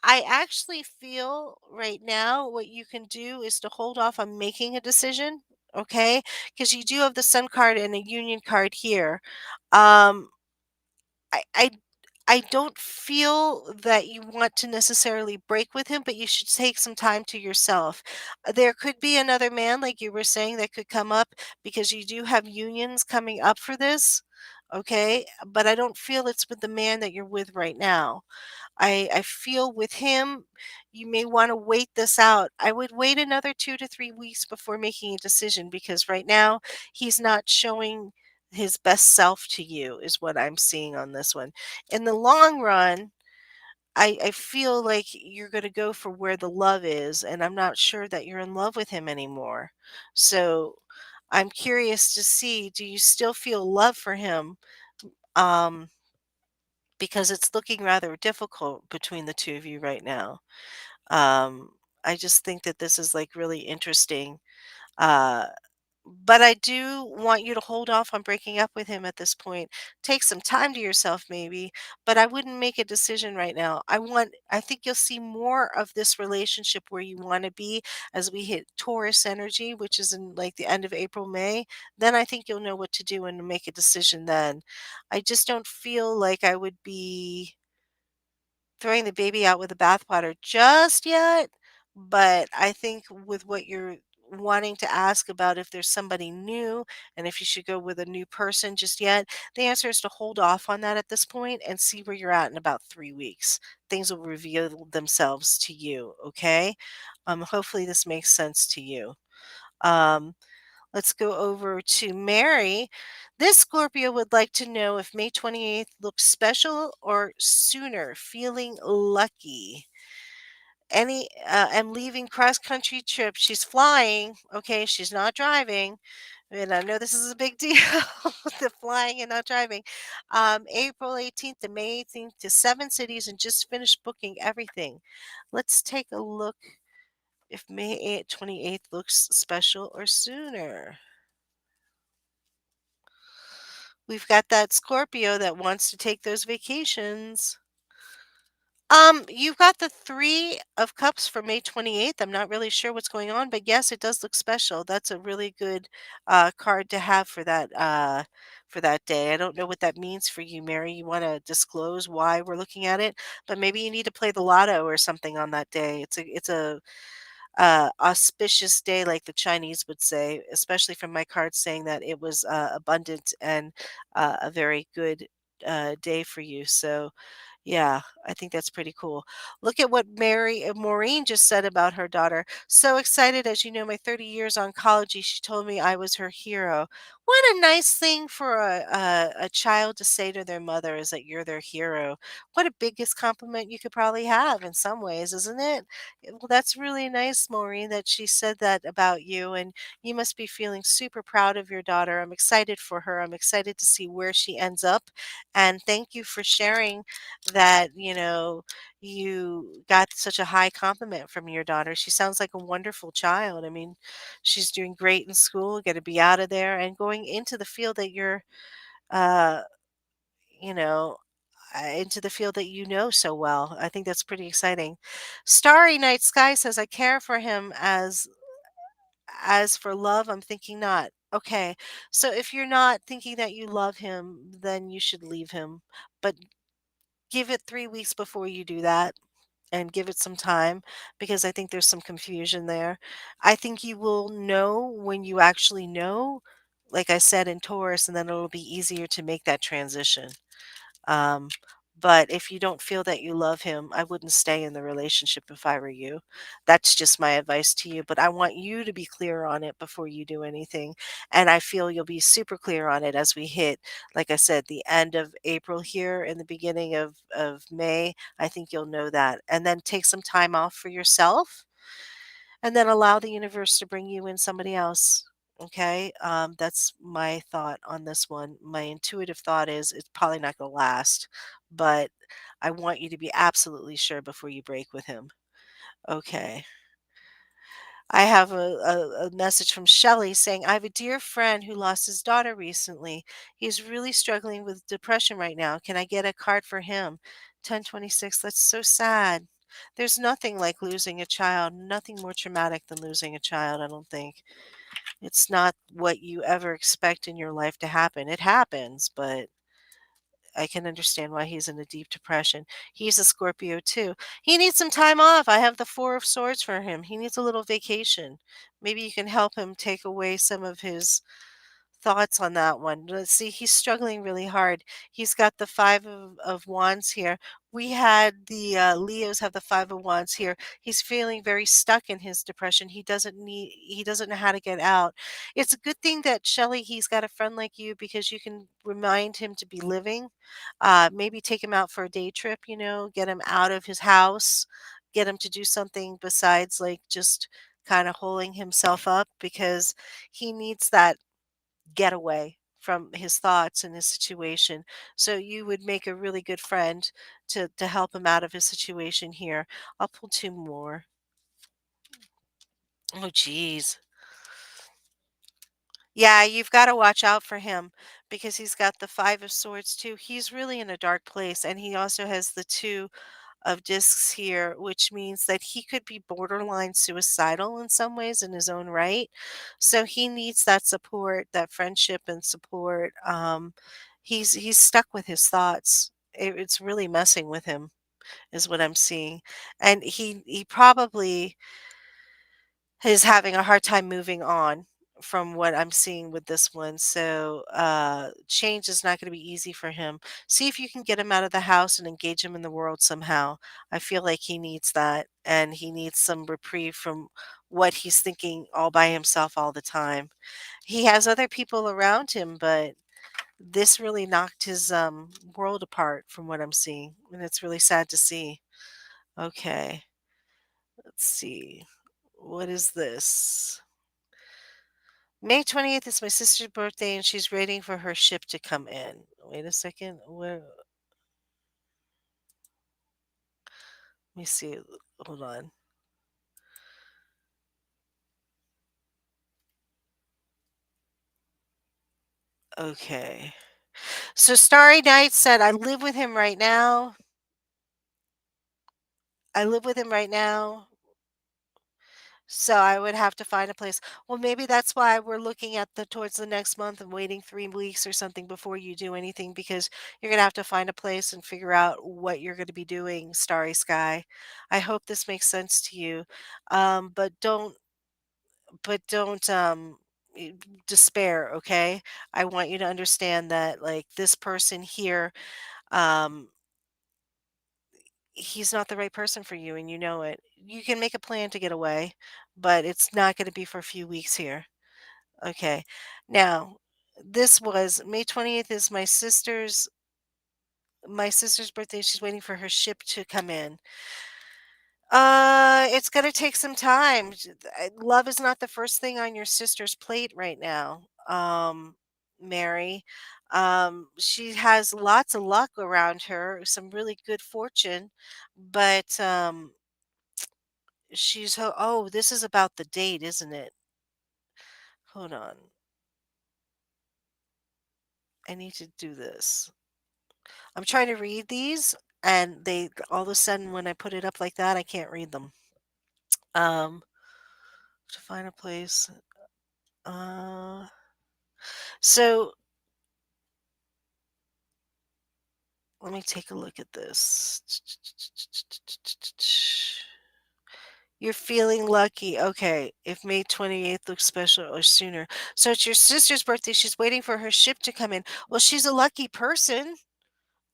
I actually feel right now what you can do is to hold off on making a decision, okay? Because you do have the Sun card and a Union card here. Um, I, I I don't feel that you want to necessarily break with him, but you should take some time to yourself. There could be another man, like you were saying, that could come up because you do have unions coming up for this, okay? But I don't feel it's with the man that you're with right now. I feel with him, you may want to wait this out. I would wait another 2 to 3 weeks before making a decision because right now he's not showing his best self to you, is what I'm seeing on this one. In the long run, I feel like you're going to go for where the love is, and I'm not sure that you're in love with him anymore. So I'm curious to see, do you still feel love for him? Um, because it's looking rather difficult between the two of you right now. Um, I just think that this is like really interesting. Uh, but I do want you to hold off on breaking up with him at this point. Take some time to yourself, maybe, but I wouldn't make a decision right now. I think you'll see more of this relationship where you want to be as we hit Taurus energy, which is in like the end of April, May. Then I think you'll know what to do and make a decision then. I just don't feel like I would be throwing the baby out with the bathwater just yet, but I think with what you're wanting to ask about if there's somebody new and if you should go with a new person just yet, the answer is to hold off on that at this point and see where you're at in about 3 weeks. Things will reveal themselves to you, okay? Hopefully this makes sense to you. Um, let's go over to Mary. This Scorpio would like to know if May 28th looks special or sooner, feeling lucky. I'm leaving cross country trip. She's flying. Okay, she's not driving. And I know this is a big deal, the flying and not driving. April 18th to May 18th to 7 cities and just finished booking everything. Let's take a look. If May 28th looks special or sooner. We've got that Scorpio that wants to take those vacations. You've got the 3 of Cups for May 28th. I'm not really sure what's going on, but yes, it does look special. That's a really good card to have for that day. I don't know what that means for you, Mary. You want to disclose why we're looking at it, but maybe you need to play the lotto or something on that day. It's a auspicious day, like the Chinese would say, especially from my card saying that it was abundant and a very good day for you. So, yeah, I think that's pretty cool. Look at what Maureen just said about her daughter. So excited, as you know, my 30 years oncology. She told me I was her hero. What a nice thing for a child to say to their mother is that you're their hero. What a biggest compliment you could probably have in some ways, isn't it? Well, that's really nice, Maureen, that she said that about you. And you must be feeling super proud of your daughter. I'm excited for her. I'm excited to see where she ends up. And thank you for sharing that, you got such a high compliment from your daughter. She sounds like a wonderful child. I mean, she's doing great in school, going to be out of there and going into the field that you're, uh, you know, into the field that you know so well. I think that's pretty exciting. Starry Night Sky says, I care for him as for love, I'm thinking not. Okay. So if you're not thinking that you love him, then you should leave him. But give it 3 weeks before you do that and give it some time because I think there's some confusion there. I think you will know when you actually know, like I said in Taurus, and then it'll be easier to make that transition. Um, but if you don't feel that you love him, I wouldn't stay in the relationship if I were you. That's just my advice to you. But I want you to be clear on it before you do anything. And I feel you'll be super clear on it as we hit, like I said, the end of April here and the beginning of May. I think you'll know that. And then take some time off for yourself and then allow the universe to bring you in somebody else. Okay, that's my thought on this one. My intuitive thought is it's probably not going to last, but I want you to be absolutely sure before you break with him. Okay. I have a message from Shelley saying, I have a dear friend who lost his daughter recently. He's really struggling with depression right now. Can I get a card for him? 1026. That's so sad. There's nothing like losing a child, nothing more traumatic than losing a child, I don't think. It's not what you ever expect in your life to happen. It happens, but I can understand why he's in a deep depression. He's a Scorpio too. He needs some time off. I have the 4 of swords for him. He needs a little vacation. Maybe you can help him take away some of his thoughts on that one. Let's see, he's struggling really hard. He's got the 5 of wands here. We had the Leos have the 5 of wands here. He's feeling very stuck in his depression. He doesn't know how to get out. It's a good thing that Shelley, he's got a friend like you because you can remind him to be living. Maybe take him out for a day trip, get him out of his house, get him to do something besides like just kind of holding himself up because he needs that getaway from his thoughts and his situation. So you would make a really good friend to help him out of his situation here. I'll pull 2 more. Oh geez. Yeah, you've got to watch out for him because he's got the 5 of swords too. He's really in a dark place and he also has the 2 of discs here, which means that he could be borderline suicidal in some ways in his own right. So he needs that support, that friendship and support. He's stuck with his thoughts. It's really messing with him, is what I'm seeing, and he probably is having a hard time moving on from what I'm seeing with this one. So change is not going to be easy for him. See if you can get him out of the house and engage him in the world somehow. I feel like he needs that and he needs some reprieve from what he's thinking all by himself all the time. He has other people around him, but this really knocked his world apart from what I'm seeing. And it's really sad to see. Okay, let's see. What is this? May 28th is my sister's birthday and she's waiting for her ship to come in. Wait a second. Where? Let me see. Hold on. Okay. So Starry Night said, I live with him right now. I live with him right now. So I would have to find a place. Well, maybe that's why we're looking at the towards the next month and waiting 3 weeks or something before you do anything because you're gonna have to find a place and figure out what you're gonna be doing, Starry Sky. I hope this makes sense to you. Um, but don't but don't y- despair, okay? I want you to understand that like this person here, um, he's not the right person for you and you know it. You can make a plan to get away, but it's not going to be for a few weeks here. Okay. Now, this was May 20th is my sister's birthday. She's waiting for her ship to come in. It's gonna take some time. Love is not the first thing on your sister's plate right now, Mary. She has lots of luck around her, some really good fortune, but oh, this is about the date, isn't it? Hold on. I need to do this. I'm trying to read these, and they all of a sudden when I put it up like that, I can't read them. Um, to find a place. Uh, so let me take a look at this. You're feeling lucky. Okay. If May 28th looks special or sooner. So it's your sister's birthday. She's waiting for her ship to come in. Well, she's a lucky person.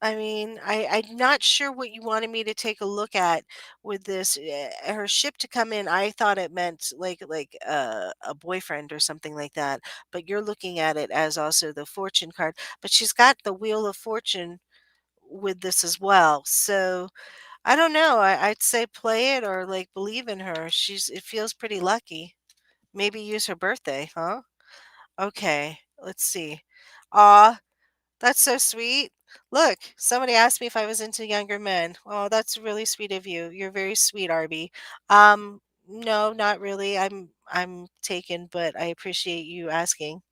I mean, I'm not sure what you wanted me to take a look at with this. Her ship to come in, I thought it meant like a boyfriend or something like that. But you're looking at it as also the fortune card. But she's got the wheel of fortune with this as well. So I don't know. I'd say play it or like believe in her. It feels pretty lucky. Maybe use her birthday, huh? Okay, let's see. Aw, that's so sweet. Look, somebody asked me if I was into younger men. Oh, that's really sweet of you. You're very sweet, Arby. No, not really. I'm taken, but I appreciate you asking.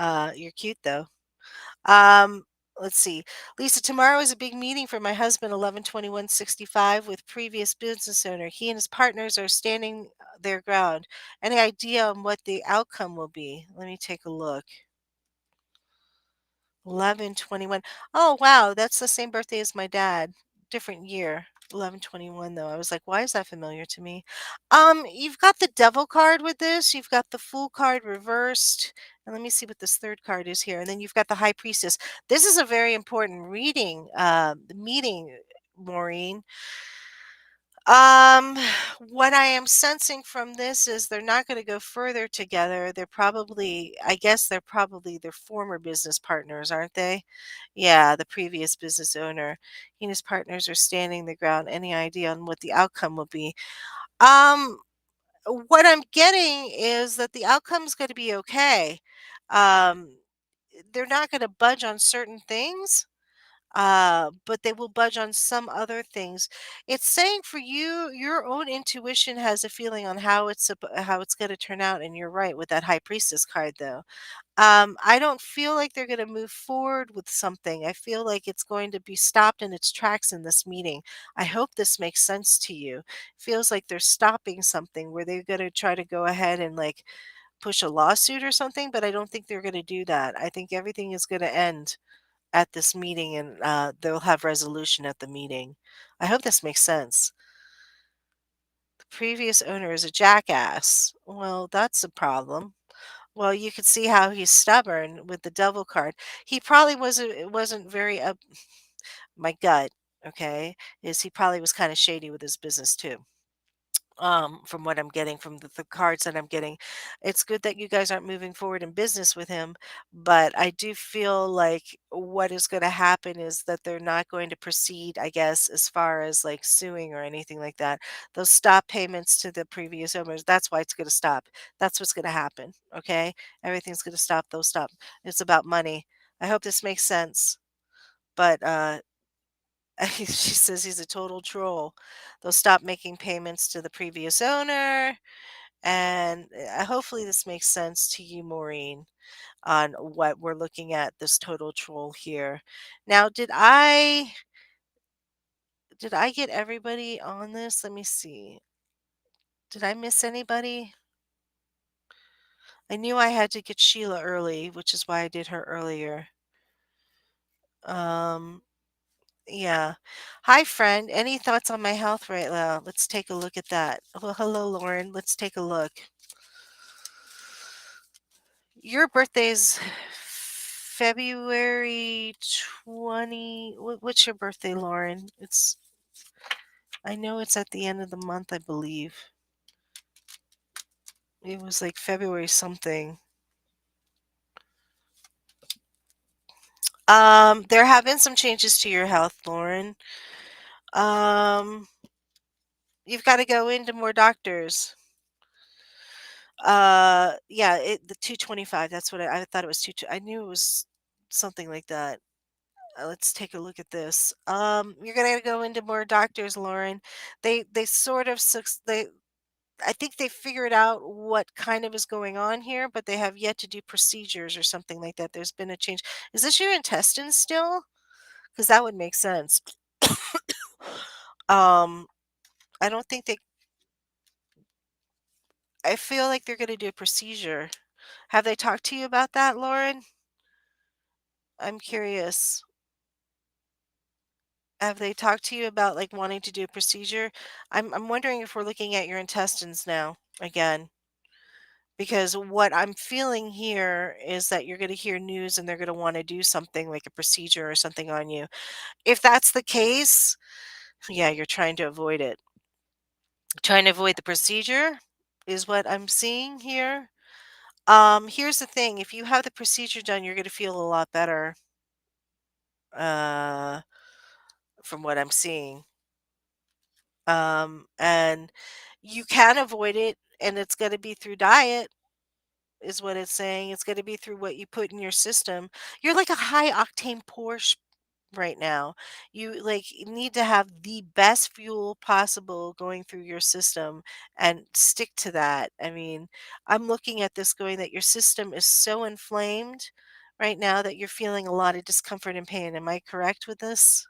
You're cute though. Um, let's see. Lisa, tomorrow is a big meeting for my husband, 11/21/65, with previous business owner. He and his partners are standing their ground. Any idea on what the outcome will be? Let me take a look. 11/21. Oh, wow, that's the same birthday as my dad. Different year. 11/21 though. I was like, why is that familiar to me? You've got the devil card with this. You've got the fool card reversed. And let me see what this third card is here. And then you've got the high priestess. This is a very important reading, meeting, Maureen. Um, what I am sensing from this is they're not going to go further together. I guess they're probably their former business partners, aren't they? Yeah, the previous business owner. He and his partners are standing the ground. Any idea on what the outcome will be? Um, what I'm getting is that the outcome's going to be okay. Um, they're not going to budge on certain things, but they will budge on some other things. It's saying for you, your own intuition has a feeling on how it's going to turn out, and you're right with that high priestess card, though. I don't feel like they're going to move forward with something. I feel like it's going to be stopped in its tracks in this meeting. I hope this makes sense to you. Feels like they're stopping something where they're going to try to go ahead and like push a lawsuit or something, but I don't think they're going to do that. I think everything is going to end at this meeting and they'll have resolution at the meeting. I hope this makes sense. The previous owner is a jackass. Well, that's a problem. Well, you could see how he's stubborn with the devil card. He probably wasn't very up my gut, okay, is he probably was kind of shady with his business too. From what I'm getting from the cards that I'm getting. It's good that you guys aren't moving forward in business with him, but I do feel like what is going to happen is that they're not going to proceed, I guess, as far as like suing or anything like that. They'll stop payments to the previous owners. That's why it's going to stop. That's what's going to happen. Okay. Everything's going to stop. They'll stop. It's about money. I hope this makes sense. But she says he's a total troll. They'll stop making payments to the previous owner, and hopefully this makes sense to you, Maureen. on what we're looking at this total troll here. Now, did I get everybody on this? Let me see. Did I miss anybody? I knew I had to get Sheila early, which is why I did her earlier. Um, yeah. Hi, friend. Any thoughts on my health right now? Let's take a look at that. Well, hello, Lauren. Let's take a look. Your birthday's February 20. What's your birthday, Lauren? I know it's at the end of the month, I believe. It was like February something. There have been some changes to your health, Lauren. Um, you've got to go into more doctors. Yeah, the 225. That's what I thought it was. I knew it was something like that. Let's take a look at this. You're gonna go into more doctors, Lauren. They sort of they I think they figured out what kind of is going on here, but they have yet to do procedures or something like that. There's been a change. Is this your intestines still? Because that would make sense. um, I don't think they. I feel like they're gonna do a procedure. Have they talked to you about that, Lauren? I'm curious. Have they talked to you about like wanting to do a procedure? I'm wondering if we're looking at your intestines now again. Because what I'm feeling here is that you're going to hear news and they're going to want to do something like a procedure or something on you. If that's the case, yeah, you're trying to avoid it. Trying to avoid the procedure is what I'm seeing here. Here's the thing, if you have the procedure done, you're going to feel a lot better uh from what I'm seeing. And you can avoid it and it's going to be through diet is what it's saying. It's going to be through what you put in your system. You're like a high octane Porsche right now. You like need to have the best fuel possible going through your system and stick to that. I mean, I'm looking at this going that your system is so inflamed right now that you're feeling a lot of discomfort and pain. Am I correct with this?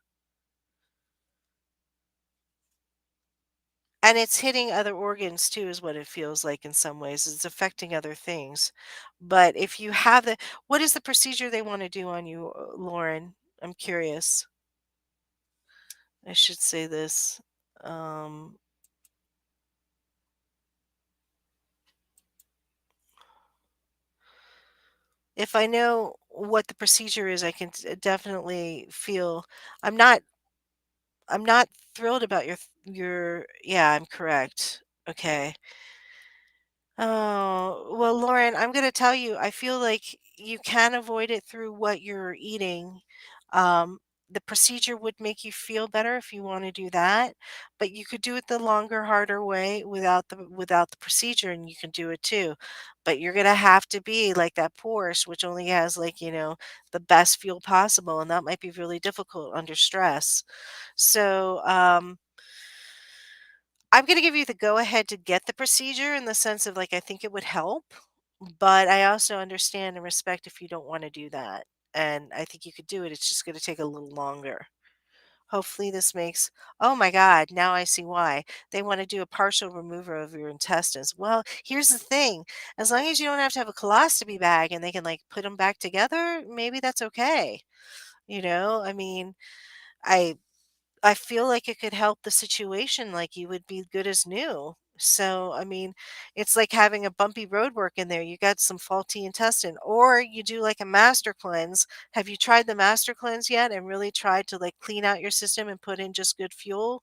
And it's hitting other organs too, is what it feels like in some ways. It's affecting other things. But if you have what is the procedure they want to do on you, Lauren? I'm curious. I should say this. Um, if I know what the procedure is, I can definitely feel. I'm not. I'm not thrilled about your. Yeah, I'm correct. Okay. Oh, well, Lauren, I'm going to tell you, I feel like you can avoid it through what you're eating. The procedure would make you feel better if you want to do that, but you could do it the longer, harder way without the procedure, and you can do it too. But you're gonna have to be like that Porsche, which only has like, the best fuel possible, and that might be really difficult under stress. So, I'm gonna give you the go ahead to get the procedure in the sense of, like, I think it would help, but I also understand and respect if you don't wanna do that, and I think you could do it, it's just gonna take a little longer. Hopefully this makes oh my god, now I see why. They wanna do a partial removal of your intestines. Well, here's the thing, as long as you don't have to have a colostomy bag and they can, like, put them back together, maybe that's okay, I mean, I I feel like it could help the situation, like, you would be good as new. So, I mean, it's like having a bumpy road work in there, you got some faulty intestine, or you do, like, a master cleanse. Have you tried the master cleanse yet and really tried to, like, clean out your system and put in just good fuel?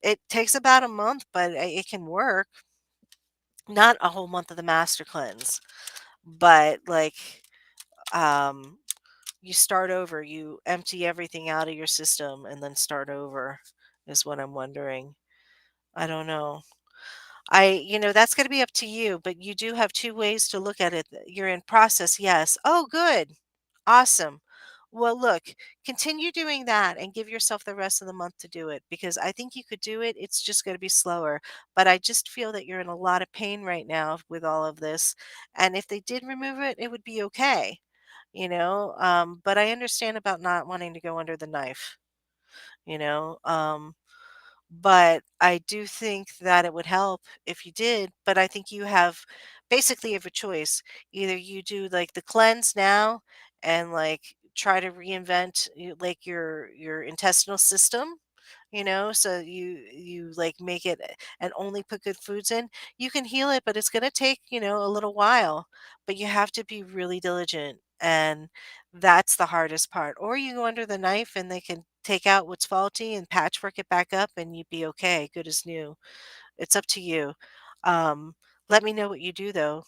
It takes about a month, but it can work. Not a whole month of the master cleanse, but, like, um, you start over, you empty everything out of your system and then start over is what I'm wondering. I don't know. That's going to be up to you, but you do have two ways to look at it. You're in process, yes. Oh, good. Awesome. Well, look, continue doing that and give yourself the rest of the month to do it because I think you could do it. It's just going to be slower. But I just feel that you're in a lot of pain right now with all of this. And if they did remove it, it would be okay, But I understand about not wanting to go under the knife, you know. But I do think that it would help if you did. But I think you have a choice. Either you do like the cleanse now and like try to reinvent like your intestinal system, so you like make it and only put good foods in. You can heal it, but it's going to take, a little while. But you have to be really diligent, and that's the hardest part. Or you go under the knife and they can take out what's faulty and patchwork it back up and you'd be okay, good as new. It's up to you. Um, Let me know what you do though,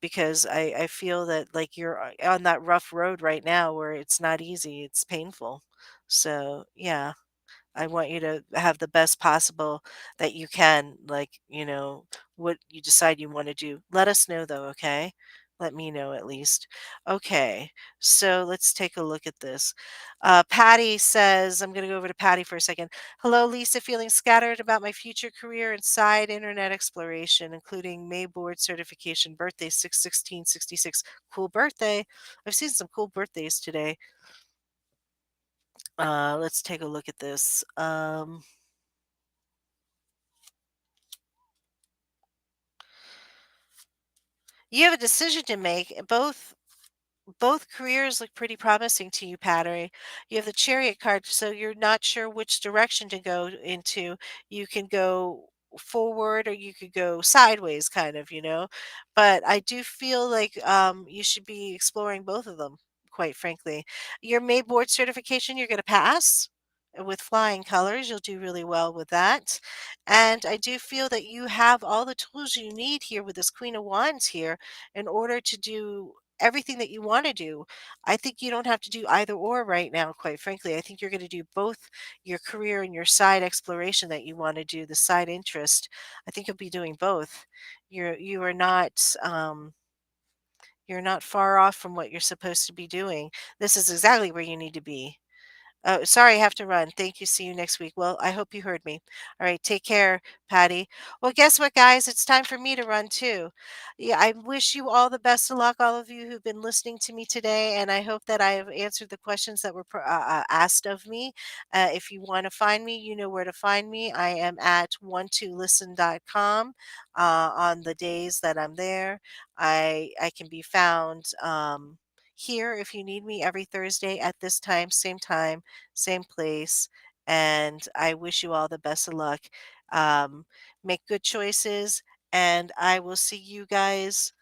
because I feel that like you're on that rough road right now where it's not easy, it's painful. So yeah. I want you to have the best possible that you can, like, what you decide you want to do. Let us know though, okay? Let me know at least. Okay, so let's take a look at this. Patty says, I'm going to go over to Patty for a second. Hello, Lisa, feeling scattered about my future career and side internet exploration, including May board certification, birthday 6/16/66. Cool birthday. I've seen some cool birthdays today. Let's take a look at this. You have a decision to make. Both careers look pretty promising to you, Patty. You have the Chariot card, so you're not sure which direction to go into. You can go forward or you could go sideways, kind of, But I do feel like you should be exploring both of them, quite frankly. Your May board certification, you're going to pass with flying colors. You'll do really well with that. And I do feel that you have all the tools you need here with this Queen of Wands here in order to do everything that you want to do. I think you don't have to do either or right now, quite frankly. I think you're going to do both your career and your side exploration that you want to do, the side interest. I think you'll be doing both. You are not you're not far off from what you're supposed to be doing. This is exactly where you need to be. Oh, sorry, I have to run. Thank you. See you next week. Well, I hope you heard me. All right, take care, Patty. Well, guess what, guys? It's time for me to run too. Yeah, I wish you all the best of luck, all of you who've been listening to me today, and I hope that I have answered the questions that were asked of me. If you want to find me, you know where to find me. I am at 12listen.com on the days that I'm there. I can be found. Here if you need me every Thursday at this time, same place. And I wish you all the best of luck. Um, Make good choices, and I will see you guys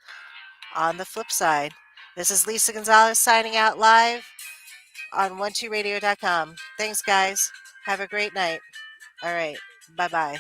on the flip side. This is Lisa Gonzalez signing out live on 12radio.com. Thanks, guys. Have a great night. All right. Bye bye.